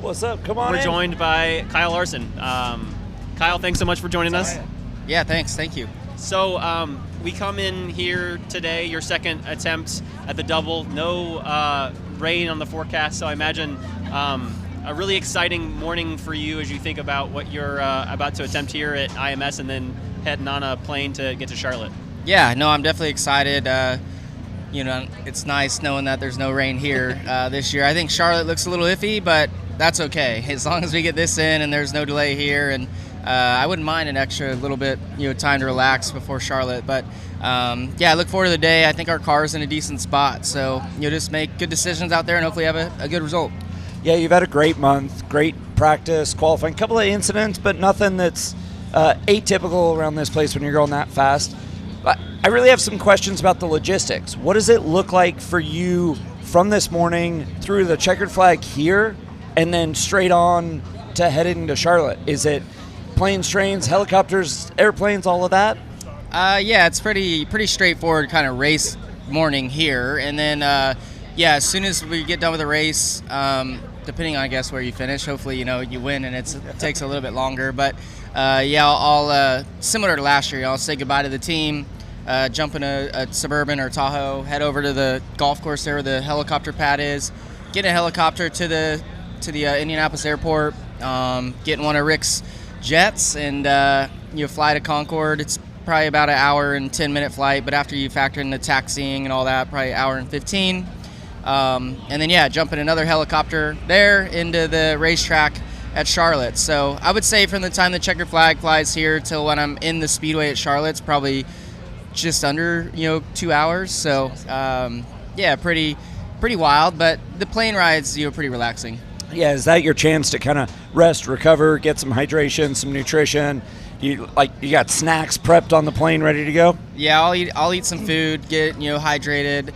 What's up? Come on We're in. joined by Kyle Larson. Kyle, thanks so much for joining us. Yeah, thanks. Thank you. So we come in here today, your second attempt at the double. No rain on the forecast, so I imagine a really exciting morning for you as you think about what you're about to attempt here at IMS and then heading on a plane to get to Charlotte. Yeah, no, I'm definitely excited. It's nice knowing that there's no rain here this year. I think Charlotte looks a little iffy, but that's okay. As long as we get this in and there's no delay here, and I wouldn't mind an extra little bit, time to relax before Charlotte. But I look forward to the day. I think our car's in a decent spot, so just make good decisions out there and hopefully have a good result. Yeah, you've had a great month, great practice, qualifying, a couple of incidents, but nothing that's atypical around this place when you're going that fast. I really have some questions about the logistics. What does it look like for you from this morning through the checkered flag here and then straight on to heading to Charlotte? Is it planes, trains, helicopters, airplanes, all of that? It's pretty straightforward kind of race morning here. And then, as soon as we get done with the race, depending on, I guess, where you finish, hopefully, you win and it takes a little bit longer. But, I'll similar to last year, I'll say goodbye to the team, jump in a Suburban or Tahoe, head over to the golf course there where the helicopter pad is, get a helicopter to the Indianapolis airport, get in one of Rick's jets, and fly to Concord. It's probably about an hour and 10-minute flight, but after you factor in the taxiing and all that, probably an hour and 15. And then, jump in another helicopter there into the racetrack at Charlotte. So I would say from the time the checkered flag flies here till when I'm in the speedway at Charlotte, it's probably just under 2 hours. So pretty wild, but the plane ride's pretty relaxing. Yeah, is that your chance to kind of rest, recover, get some hydration, some nutrition? You got snacks prepped on the plane, ready to go? Yeah, I'll eat some food, get hydrated.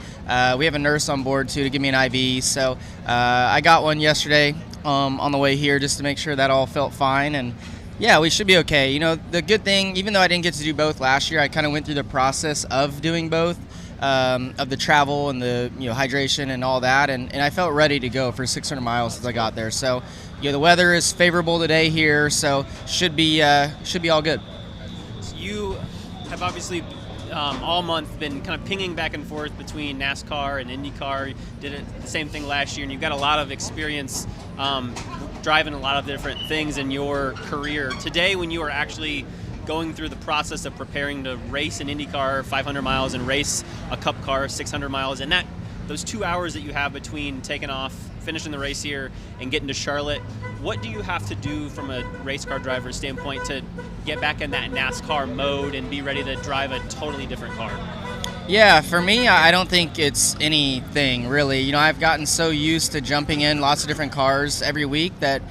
We have a nurse on board too to give me an IV, so I got one yesterday on the way here just to make sure that all felt fine, and we should be okay. The good thing, even though I didn't get to do both last year, I kind of went through the process of doing both, of the travel and the hydration and all that, and I felt ready to go for 600 miles as I got there. So the weather is favorable today here, so should be all good. So you have obviously all month been kind of pinging back and forth between NASCAR and IndyCar. You did the same thing last year, and you've got a lot of experience driving a lot of different things in your career. Today, when you are actually going through the process of preparing to race an IndyCar 500 miles and race a Cup car 600 miles, and those 2 hours that you have between taking off, finishing the race here, and getting to Charlotte, what do you have to do from a race car driver's standpoint to get back in that NASCAR mode and be ready to drive a totally different car? Yeah, for me, I don't think it's anything really. I've gotten so used to jumping in lots of different cars every week that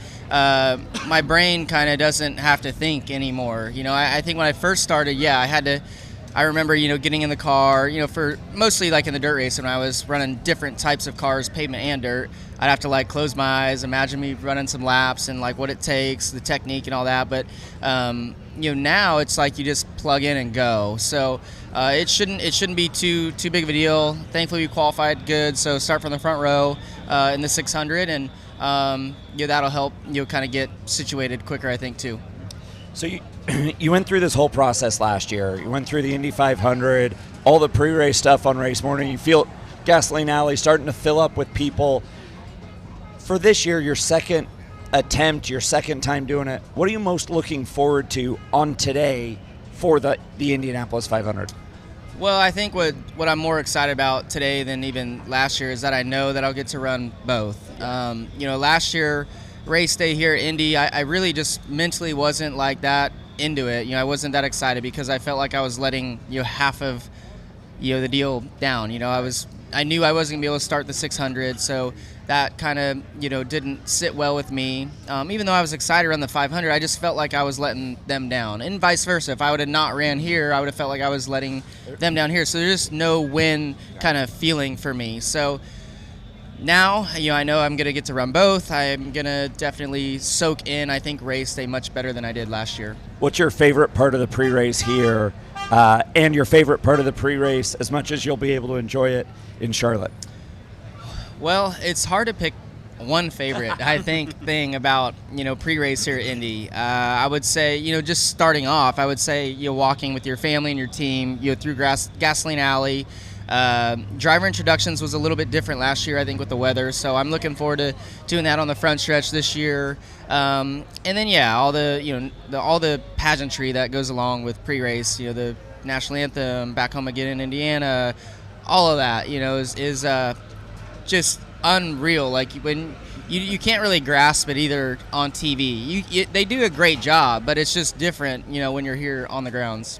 my brain kind of doesn't have to think anymore. I think when I first started, I remember, getting in the car, for mostly like in the dirt race when I was running different types of cars, pavement and dirt, I'd have to close my eyes, imagine me running some laps and what it takes, the technique and all that. But, now it's you just plug in and go. So it shouldn't be too big of a deal. Thankfully we qualified good. So start from the front row in the 600 and, that'll help, kind of get situated quicker, I think, too. So you went through this whole process last year. You went through the Indy 500, all the pre-race stuff on race morning. You feel Gasoline Alley starting to fill up with people. For this year, your second attempt, your second time doing it, what are you most looking forward to on today for the Indianapolis 500? Well, I think what I'm more excited about today than even last year is that I know that I'll get to run both. Last year, race day here at Indy, I really just mentally wasn't that into it. I wasn't that excited because I felt like I was letting half of the deal down. I knew I wasn't gonna be able to start the 600, so that kind of didn't sit well with me. Even though I was excited around the 500, I just felt like I was letting them down, and vice versa. If I would have not ran here, I would have felt like I was letting them down here. So there's just no win kind of feeling for me. So now, I know I'm going to get to run both. I'm going to definitely soak in, I think, race day much better than I did last year. What's your favorite part of the pre-race here and your favorite part of the pre-race as much as you'll be able to enjoy it in Charlotte? Well, it's hard to pick one favorite, I think, thing about, pre-race here at Indy. I would say, just starting off, I would say, walking with your family and your team, through Gasoline Alley. Driver introductions was a little bit different last year, I think, with the weather. So I'm looking forward to doing that on the front stretch this year. And then, all the pageantry that goes along with pre-race, the national anthem, Back Home Again in Indiana, all of that, is just unreal. Like, when you can't really grasp it either on TV. They do a great job, but it's just different, when you're here on the grounds.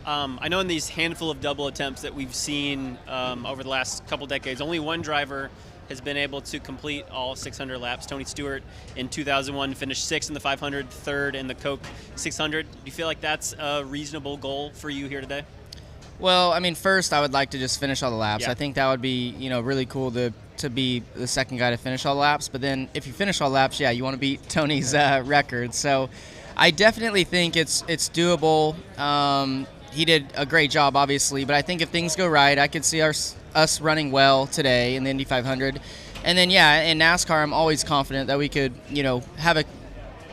I know in these handful of double attempts that we've seen over the last couple decades, only one driver has been able to complete all 600 laps. Tony Stewart in 2001 finished 6th in the 500, 3rd in the Coke 600. Do you feel like that's a reasonable goal for you here today? Well, I mean, first I would like to just finish all the laps. Yeah. I think that would be, really cool to be the second guy to finish all the laps. But then if you finish all the laps, you want to beat Tony's record. So I definitely think it's doable. He did a great job, obviously, but I think if things go right, I could see us running well today in the Indy 500. And then, in NASCAR, I'm always confident that we could, have a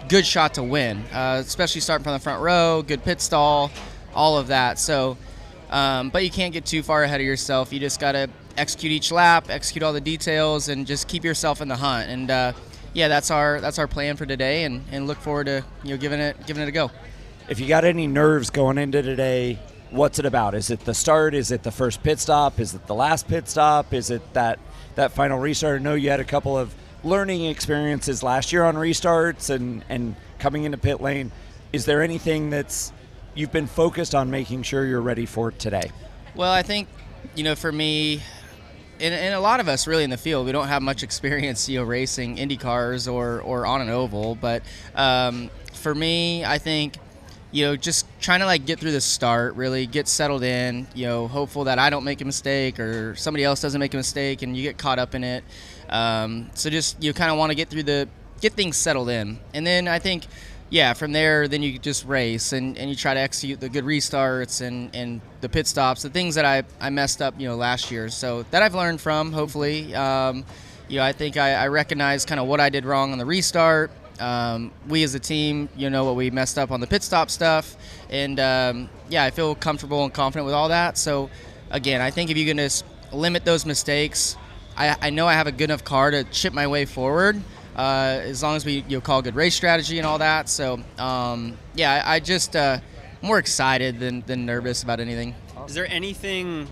good shot to win, especially starting from the front row, good pit stall, all of that. So, but you can't get too far ahead of yourself. You just got to execute each lap, execute all the details, and just keep yourself in the hunt. And, that's our plan for today, and look forward to, giving it a go. If you got any nerves going into today, what's it about? Is it the start? Is it the first pit stop? Is it the last pit stop? Is it that final restart? I know you had a couple of learning experiences last year on restarts and coming into pit lane. Is there anything that's you've been focused on making sure you're ready for today? Well, I think, for me, and a lot of us really in the field, we don't have much experience, racing Indy cars or on an oval. But for me, I think, just trying to get through the start, really get settled in, hopeful that I don't make a mistake or somebody else doesn't make a mistake and you get caught up in it. So just, kind of want to get things settled in. And then I think, from there, then you just race and you try to execute the good restarts and the pit stops, the things that I messed up, last year. So that I've learned from, hopefully. I think I recognize kind of what I did wrong on the restart. We as a team, what we messed up on the pit stop stuff. And, I feel comfortable and confident with all that. So, again, I think if you can just limit those mistakes, I know I have a good enough car to chip my way forward, as long as we call good race strategy and all that. So, I just more excited than nervous about anything. Is there anything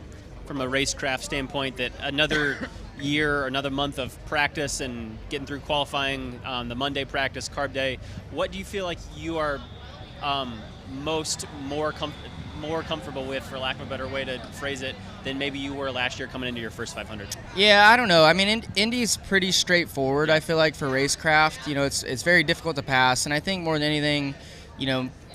from a racecraft standpoint that another year or another month of practice and getting through qualifying, the Monday practice, Carb day, what do you feel like you are more comfortable with, for lack of a better way to phrase it, than maybe you were last year coming into your first 500? Yeah, I don't know. I mean, Indy's pretty straightforward, I feel like, for racecraft. It's very difficult to pass, and I think more than anything,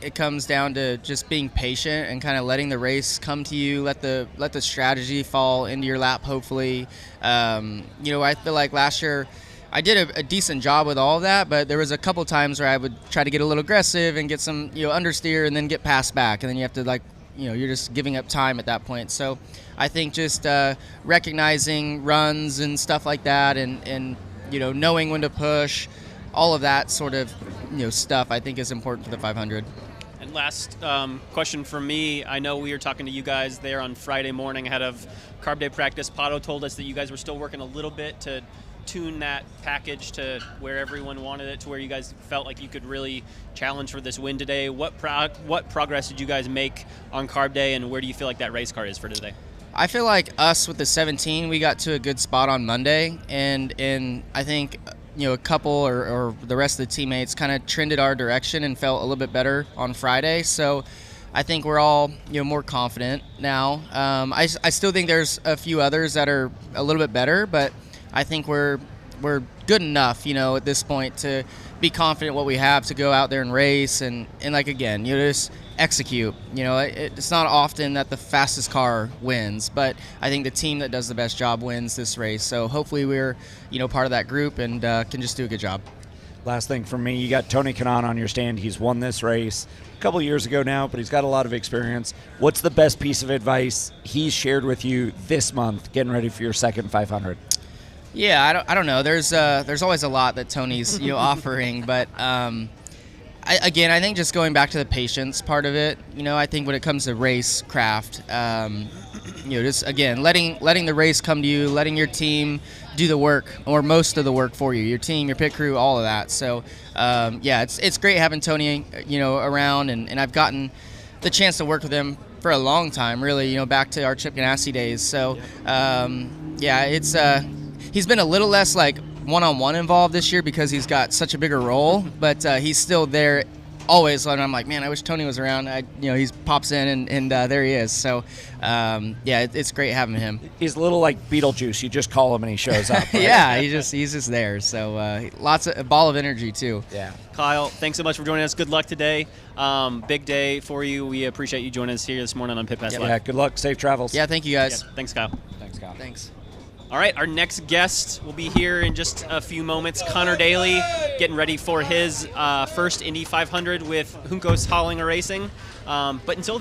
it comes down to just being patient and kind of letting the race come to you, let the strategy fall into your lap, hopefully. I feel like last year I did a decent job with all of that, but there was a couple times where I would try to get a little aggressive and get some, understeer and then get passed back, and then you have to you're just giving up time at that point. So I think just recognizing runs and stuff like that and knowing when to push, all of that sort of stuff I think is important for the 500. And last question from me. I know we were talking to you guys there on Friday morning ahead of Carb Day practice. Pato told us that you guys were still working a little bit to tune that package to where everyone wanted it, to where you guys felt like you could really challenge for this win today. What progress did you guys make on Carb Day, and where do you feel like that race car is for today? I feel like us with the 17, we got to a good spot on Monday, and I think a couple or the rest of the teammates kind of trended our direction and felt a little bit better on Friday. So I think we're all more confident now. I still think there's a few others that are a little bit better, but I think we're good enough, at this point to be confident what we have to go out there and race and again, just execute. It's not often that the fastest car wins, but I think the team that does the best job wins this race. So hopefully we're, part of that group and can just do a good job. Last thing from me, you got Tony Kanaan on your stand. He's won this race a couple of years ago now, but he's got a lot of experience. What's the best piece of advice he's shared with you this month getting ready for your second 500? Yeah, I don't know. There's always a lot that Tony's offering, but I think just going back to the patience part of it. I think when it comes to racecraft, just again letting the race come to you, letting your team do the work or most of the work for you, your team, your pit crew, all of that. So it's great having Tony around, and I've gotten the chance to work with him for a long time, really, back to our Chip Ganassi days. So it's he's been a little less like one-on-one involved this year because he's got such a bigger role, but he's still there always. And I'm like, man, I wish Tony was around. He pops in and there he is. So it's great having him. He's a little like Beetlejuice. You just call him and he shows up. Right? Yeah, he's just there. So a ball of energy too. Yeah. Kyle, thanks so much for joining us. Good luck today. Big day for you. We appreciate you joining us here this morning on Pit Pass Live. Yeah, good luck. Safe travels. Yeah, thank you guys. Yeah, thanks, Kyle. Thanks, Kyle. Thanks. All right, our next guest will be here in just a few moments. Connor Daly getting ready for his first Indy 500 with Juncos Hauling Racing. But until